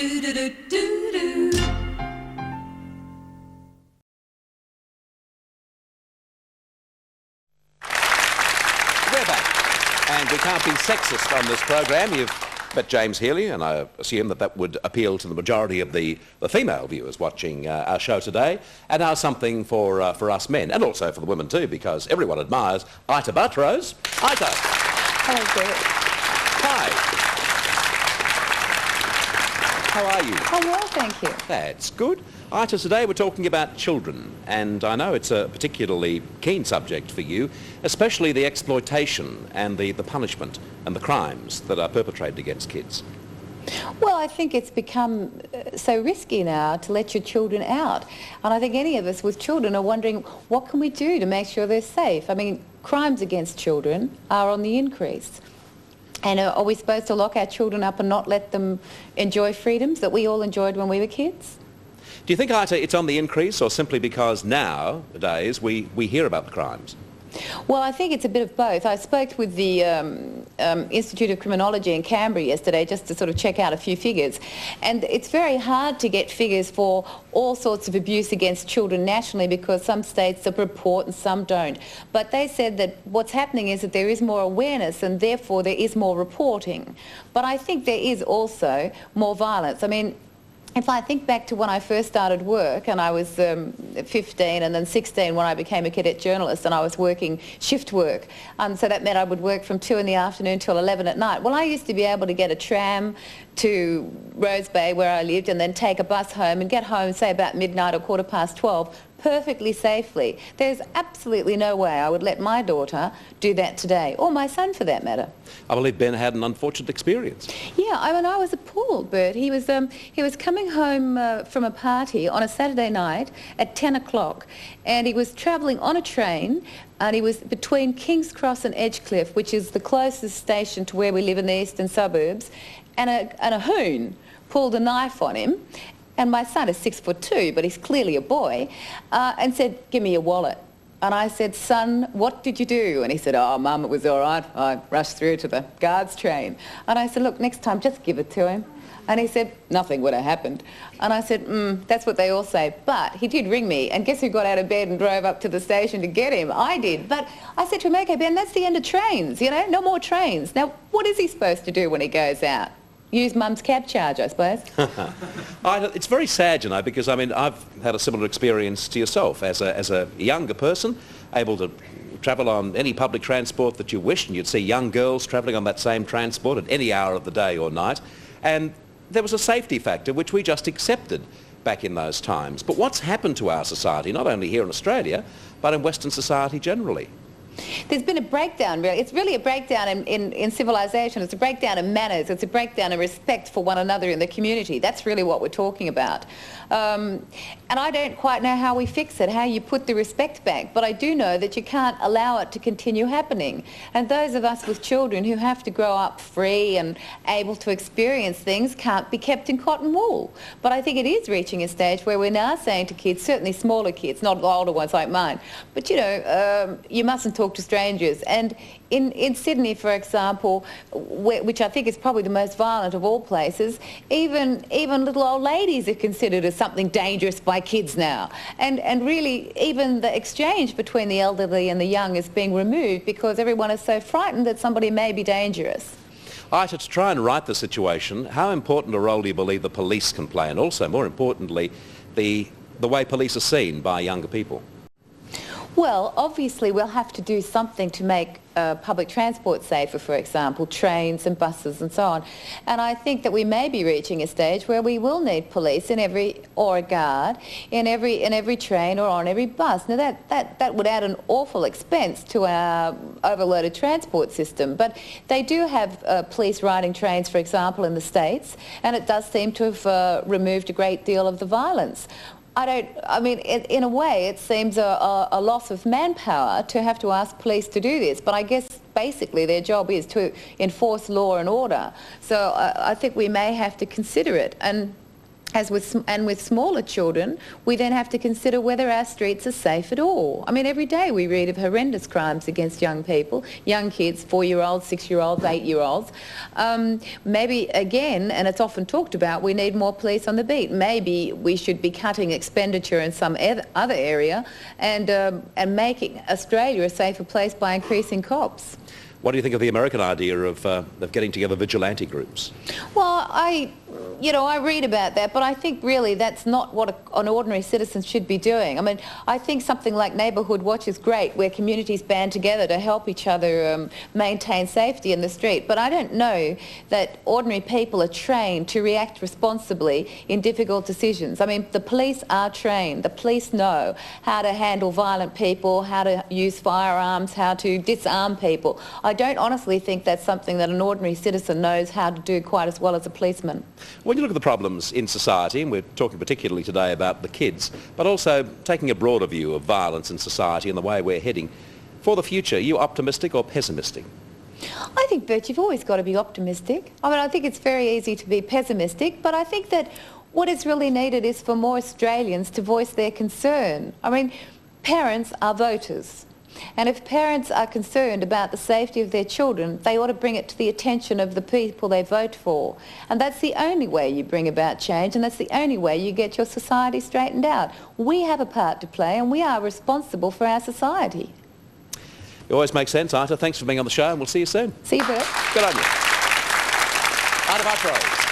We're back, and we can't be sexist on this program. You've met James Healy, and I assume that would appeal to the majority of the female viewers watching our show today. And now something for us men, and also for the women too, because everyone admires Ita Buttrose. Ita. Hello, Bert. Hi. How are you? Oh, well, thank you. That's good. Ita, today we're talking about children, and I know it's a particularly keen subject for you, especially the exploitation and the punishment and the crimes that are perpetrated against kids. Well, I think it's become so risky now to let your children out. And I think any of us with children are wondering, what can we do to make sure they're safe? I mean, crimes against children are on the increase. And are we supposed to lock our children up and not let them enjoy freedoms that we all enjoyed when we were kids? Do you think, Ita, it's on the increase, or simply because nowadays we hear about the crimes? Well, I think it's a bit of both. I spoke with the Institute of Criminology in Canberra yesterday just to sort of check out a few figures. And it's very hard to get figures for all sorts of abuse against children nationally because some states report and some don't. But they said that what's happening is that there is more awareness and therefore there is more reporting. But I think there is also more violence. I mean, if I think back to when I first started work, and I was 15 and then 16 when I became a cadet journalist, and I was working shift work, so that meant I would work from 2 in the afternoon till 11 at night. Well, I used to be able to get a tram to Rose Bay where I lived and then take a bus home and get home, say about midnight or 12:15, perfectly safely. There's absolutely no way I would let my daughter do that today, or my son for that matter. I believe Ben had an unfortunate experience. Yeah, I mean, I was appalled, Bert. He was coming home from a party on a Saturday night at 10 o'clock, and he was travelling on a train, and he was between King's Cross and Edgecliff, which is the closest station to where we live in the eastern suburbs, and a hoon pulled a knife on him. And my son is 6'2", but he's clearly a boy, and said, "Give me your wallet." And I said, "Son, what did you do?" And he said, "Oh, Mum, it was all right. I rushed through to the guards train." And I said, "Look, next time, just give it to him." And he said, "Nothing would have happened." And I said, that's what they all say. But he did ring me, and guess who got out of bed and drove up to the station to get him? I did. But I said to him, "Okay, Ben, that's the end of trains, you know, no more trains." Now, what is he supposed to do when he goes out? Use Mum's cab charge, I suppose. It's very sad, you know, because, I mean, I've had a similar experience to yourself as a younger person, able to travel on any public transport that you wish, and you'd see young girls travelling on that same transport at any hour of the day or night. And there was a safety factor which we just accepted back in those times. But what's happened to our society, not only here in Australia, but in Western society generally? There's been a breakdown, really. It's really a breakdown in civilization. It's a breakdown in manners. It's a breakdown in respect for one another in the community. That's really what we're talking about. And I don't quite know how we fix it, how you put the respect back, but I do know that you can't allow it to continue happening. And those of us with children who have to grow up free and able to experience things can't be kept in cotton wool. But I think it is reaching a stage where we're now saying to kids, certainly smaller kids, not older ones like mine, but you know, you mustn't talk to strangers. And in Sydney, for example, which I think is probably the most violent of all places, even little old ladies are considered as something dangerous by kids now. And really, even the exchange between the elderly and the young is being removed because everyone is so frightened that somebody may be dangerous. Ita, to try and right the situation, how important a role do you believe the police can play, and also, more importantly, the way police are seen by younger people? Well, obviously we'll have to do something to make public transport safer, for example, trains and buses and so on. And I think that we may be reaching a stage where we will need police or a guard in every train or on every bus. Now that would add an awful expense to our overloaded transport system. But they do have police riding trains, for example, in the States, and it does seem to have removed a great deal of the violence. I mean, in a way, it seems a loss of manpower to have to ask police to do this, but I guess basically their job is to enforce law and order. So I think we may have to consider it. And And with smaller children, we then have to consider whether our streets are safe at all. I mean, every day we read of horrendous crimes against young people, young kids, 4-year-olds, 6-year-olds, 8-year-olds. Maybe, again, and it's often talked about, we need more police on the beat. Maybe we should be cutting expenditure in some other area and making Australia a safer place by increasing cops. What do you think of the American idea of getting together vigilante groups? Well, I read about that, but I think really that's not what an ordinary citizen should be doing. I mean, I think something like Neighbourhood Watch is great, where communities band together to help each other maintain safety in the street. But I don't know that ordinary people are trained to react responsibly in difficult decisions. I mean, the police are trained. The police know how to handle violent people, how to use firearms, how to disarm people. I don't honestly think that's something that an ordinary citizen knows how to do quite as well as a policeman. When you look at the problems in society, and we're talking particularly today about the kids, but also taking a broader view of violence in society and the way we're heading, for the future, are you optimistic or pessimistic? I think, Bert, you've always got to be optimistic. I mean, I think it's very easy to be pessimistic, but I think that what is really needed is for more Australians to voice their concern. I mean, parents are voters. And if parents are concerned about the safety of their children, they ought to bring it to the attention of the people they vote for. And that's the only way you bring about change, and that's the only way you get your society straightened out. We have a part to play, and we are responsible for our society. It always makes sense, Ita. Thanks for being on the show, and we'll see you soon. See you, Bert. Good on you. Ita Buttrose.